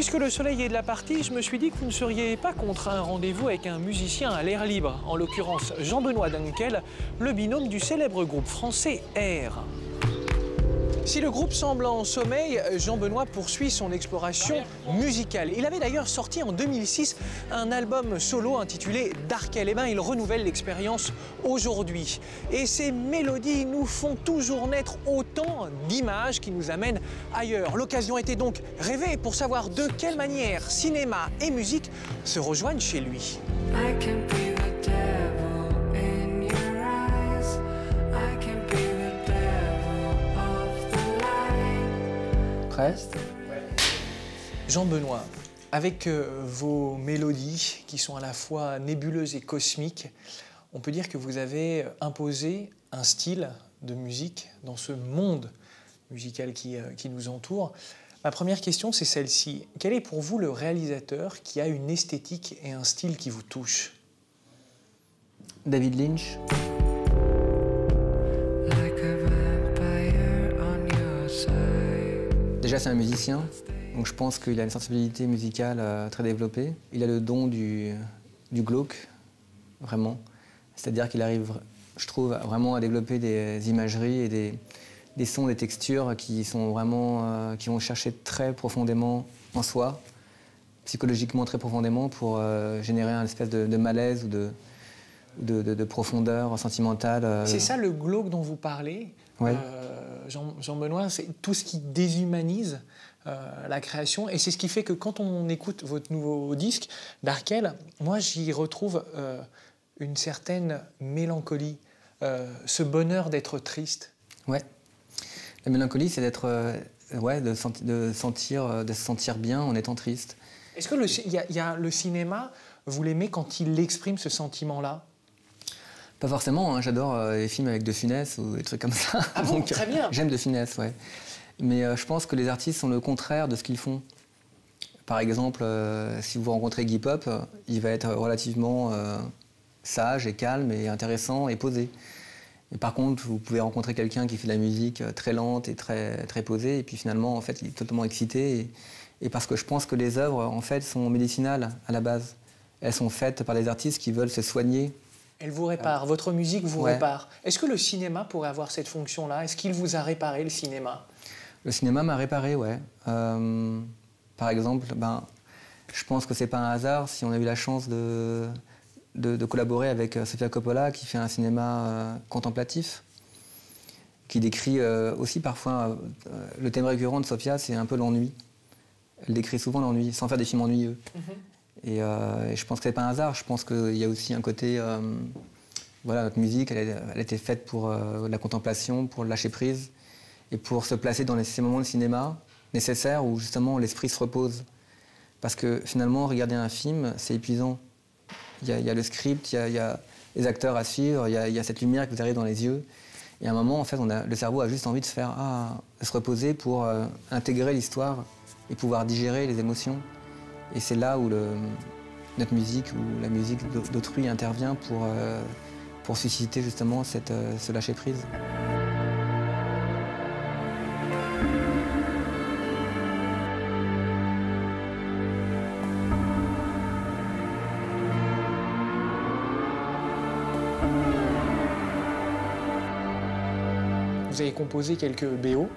Puisque le soleil est de la partie, je me suis dit que vous ne seriez pas contre un rendez-vous avec un musicien à l'air libre, en l'occurrence Jean-Benoît Dunkel, le binôme du célèbre groupe français R. Si le groupe semble en sommeil, Jean-Benoît poursuit son exploration musicale. Il avait d'ailleurs sorti en 2006 un album solo intitulé Darkel. Eh bien, il renouvelle l'expérience aujourd'hui. Et ces mélodies nous font toujours naître autant d'images qui nous amènent ailleurs. L'occasion était donc rêvée pour savoir de quelle manière cinéma et musique se rejoignent chez lui. Jean-Benoît, avec vos mélodies qui sont à la fois nébuleuses et cosmiques, on peut dire que vous avez imposé un style de musique dans ce monde musical qui nous entoure. Ma première question, c'est celle-ci. Quel est pour vous le réalisateur qui a une esthétique et un style qui vous touchent? David Lynch. Déjà, c'est un musicien, donc je pense qu'il a une sensibilité musicale très développée. Il a le don du glauque, vraiment. C'est-à-dire qu'il arrive, je trouve, vraiment à développer des imageries et des sons, des textures qui sont vraiment, qui vont chercher très profondément en soi, psychologiquement très profondément, pour générer un espèce de malaise ou de profondeur sentimentale. C'est ça le glauque dont vous parlez? Ouais. Jean-Benoît, c'est tout ce qui déshumanise la création. Et c'est ce qui fait que quand on écoute votre nouveau disque, Darkel, moi j'y retrouve une certaine mélancolie, ce bonheur d'être triste. Ouais. La mélancolie, c'est d'être, de se sentir bien en étant triste. Est-ce que le cinéma, vous l'aimez quand il exprime ce sentiment-là? Pas forcément, hein. J'adore les films avec De Funès ou des trucs comme ça. Ah bon, très bien. J'aime De Funès, ouais. Mais je pense que les artistes sont le contraire de ce qu'ils font. Par exemple, si vous rencontrez Iggy Pop, il va être relativement sage et calme et intéressant et posé. Et par contre, vous pouvez rencontrer quelqu'un qui fait de la musique très lente et très posée, et puis finalement, en fait, il est totalement excité. Et parce que je pense que les œuvres, en fait, sont médicinales à la base. Elles sont faites par des artistes qui veulent se soigner. Elle vous répare, votre musique vous répare. Est-ce que le cinéma pourrait avoir cette fonction-là? Est-ce qu'il vous a réparé, le cinéma? Le cinéma m'a réparé, ouais. Par exemple, je pense que c'est pas un hasard si on a eu la chance de collaborer avec Sofia Coppola, qui fait un cinéma contemplatif, qui décrit aussi parfois... le thème récurrent de Sofia, c'est un peu l'ennui. Elle décrit souvent l'ennui, sans faire des films ennuyeux. Et je pense que c'est pas un hasard. Je pense qu'il y a aussi un côté... voilà, notre musique, elle a été faite pour la contemplation, pour le lâcher prise, et pour se placer dans ces moments de cinéma nécessaires où justement l'esprit se repose. Parce que finalement, regarder un film, c'est épuisant. Il y a le script, il y a les acteurs à suivre, il y a cette lumière qui vous arrive dans les yeux. Et à un moment, en fait, le cerveau a juste envie de se reposer pour intégrer l'histoire et pouvoir digérer les émotions. Et c'est là où notre musique ou la musique d'autrui intervient pour susciter justement ce lâcher-prise. Vous avez composé quelques BO.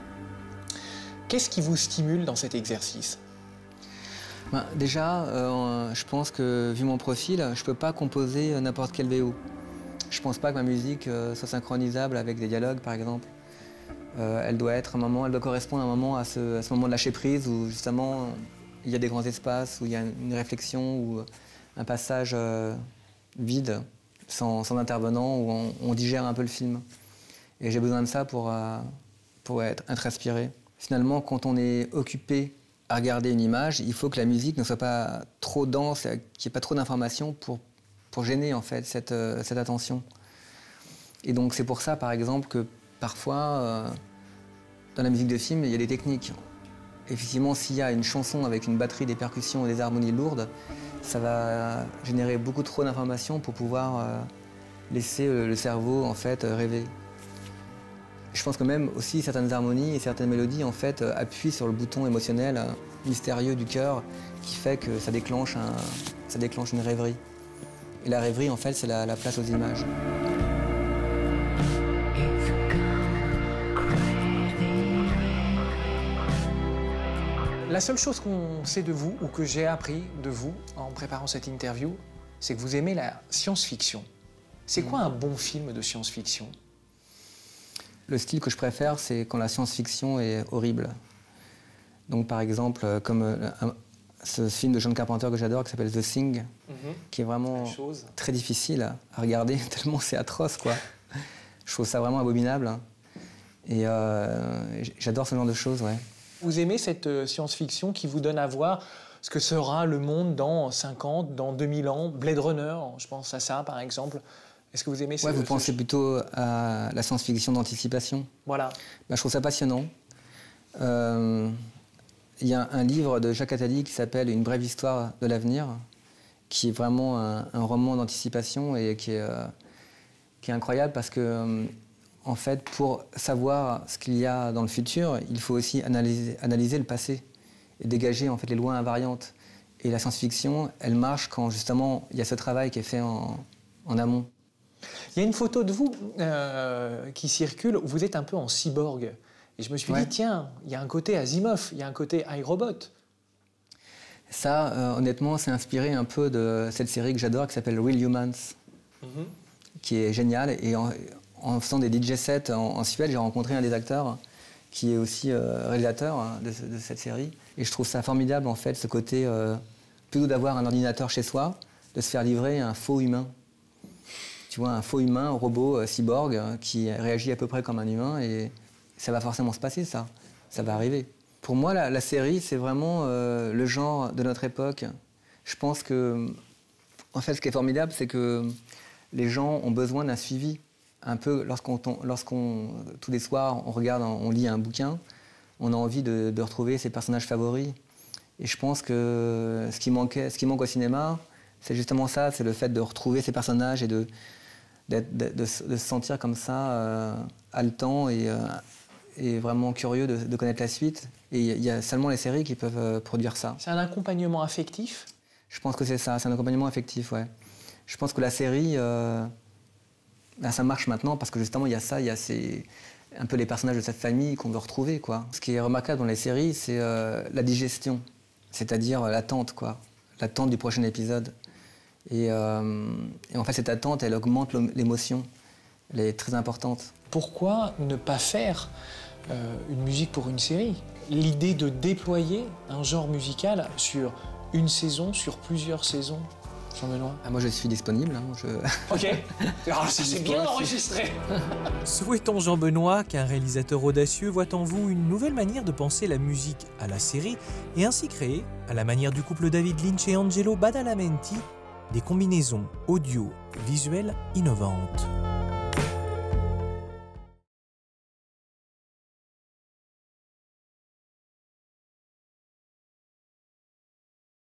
Qu'est-ce qui vous stimule dans cet exercice? Déjà, je pense que, vu mon profil, je ne peux pas composer n'importe quel BO. Je ne pense pas que ma musique soit synchronisable avec des dialogues, par exemple. Elle doit correspondre à un moment, à ce moment de lâcher-prise où, justement, il y a des grands espaces, où il y a une réflexion, ou un passage vide, sans intervenant, où on digère un peu le film. Et j'ai besoin de ça pour être inspiré. Finalement, quand on est occupé à regarder une image, il faut que la musique ne soit pas trop dense, qu'il n'y ait pas trop d'informations pour gêner en fait cette attention. Et donc c'est pour ça, par exemple, que parfois, dans la musique de film, il y a des techniques. Effectivement, s'il y a une chanson avec une batterie, des percussions et des harmonies lourdes, ça va générer beaucoup trop d'informations pour pouvoir laisser le cerveau en fait rêver. Je pense que même aussi certaines harmonies et certaines mélodies en fait appuient sur le bouton émotionnel mystérieux du cœur qui fait que ça déclenche une rêverie. Et la rêverie en fait c'est la place aux images. La seule chose qu'on sait de vous, ou que j'ai appris de vous en préparant cette interview, c'est que vous aimez la science-fiction. C'est quoi un bon film de science-fiction? Le style que je préfère, c'est quand la science-fiction est horrible. Donc par exemple, comme ce film de John Carpenter que j'adore, qui s'appelle The Thing, qui est vraiment très difficile à regarder, tellement c'est atroce, quoi. Je trouve ça vraiment abominable. Et j'adore ce genre de choses, ouais. Vous aimez cette science-fiction qui vous donne à voir ce que sera le monde dans 50, dans 2000 ans, Blade Runner, je pense à ça par exemple. Est-ce que vous aimez ça? Ouais, vous pensez plutôt à la science-fiction d'anticipation. Voilà. Bah, je trouve ça passionnant. Il y a un livre de Jacques Attali qui s'appelle Une brève histoire de l'avenir, qui est vraiment un roman d'anticipation et qui est incroyable parce que, en fait, pour savoir ce qu'il y a dans le futur, il faut aussi analyser le passé et dégager en fait les lois invariantes. Et la science-fiction, elle marche quand justement il y a ce travail qui est fait en amont. Il y a une photo de vous qui circule où vous êtes un peu en cyborg. Et je me suis dit, tiens, il y a un côté Asimov, il y a un côté iRobot. Ça, honnêtement, c'est inspiré un peu de cette série que j'adore qui s'appelle Real Humans, qui est géniale. Et en faisant des DJ sets en Suède, j'ai rencontré un des acteurs qui est aussi réalisateur de cette série. Et je trouve ça formidable, en fait, ce côté, plutôt d'avoir un ordinateur chez soi, de se faire livrer un faux humain. Tu vois, un faux humain, un robot cyborg qui réagit à peu près comme un humain et ça va forcément se passer, ça. Ça va arriver. Pour moi, la série, c'est vraiment le genre de notre époque. Je pense que, en fait, ce qui est formidable, c'est que les gens ont besoin d'un suivi. Un peu, lorsqu'on tous les soirs, on regarde, on lit un bouquin, on a envie de retrouver ses personnages favoris. Et je pense que ce qui manque au cinéma, c'est justement ça, c'est le fait de retrouver ces personnages et de se sentir comme ça, haletant et vraiment curieux de connaître la suite. Et il y a seulement les séries qui peuvent produire ça. C'est un accompagnement affectif? Je pense que c'est ça, c'est un accompagnement affectif, ouais. Je pense que la série, ça marche maintenant parce que justement, il y a ça, il y a un peu les personnages de cette famille qu'on veut retrouver, quoi. Ce qui est remarquable dans les séries, c'est la digestion, c'est-à-dire l'attente, quoi. L'attente du prochain épisode. Et en fait, cette attente, elle augmente l'émotion. Elle est très importante. Pourquoi ne pas faire une musique pour une série? L'idée de déployer un genre musical sur une saison, sur plusieurs saisons, Jean-Benoît? Moi, je suis disponible. Ok. Alors, c'est bien enregistré. Souhaitons, Jean-Benoît, qu'un réalisateur audacieux voit en vous une nouvelle manière de penser la musique à la série et ainsi créer, à la manière du couple David Lynch et Angelo Badalamenti, des combinaisons audio-visuelles innovantes.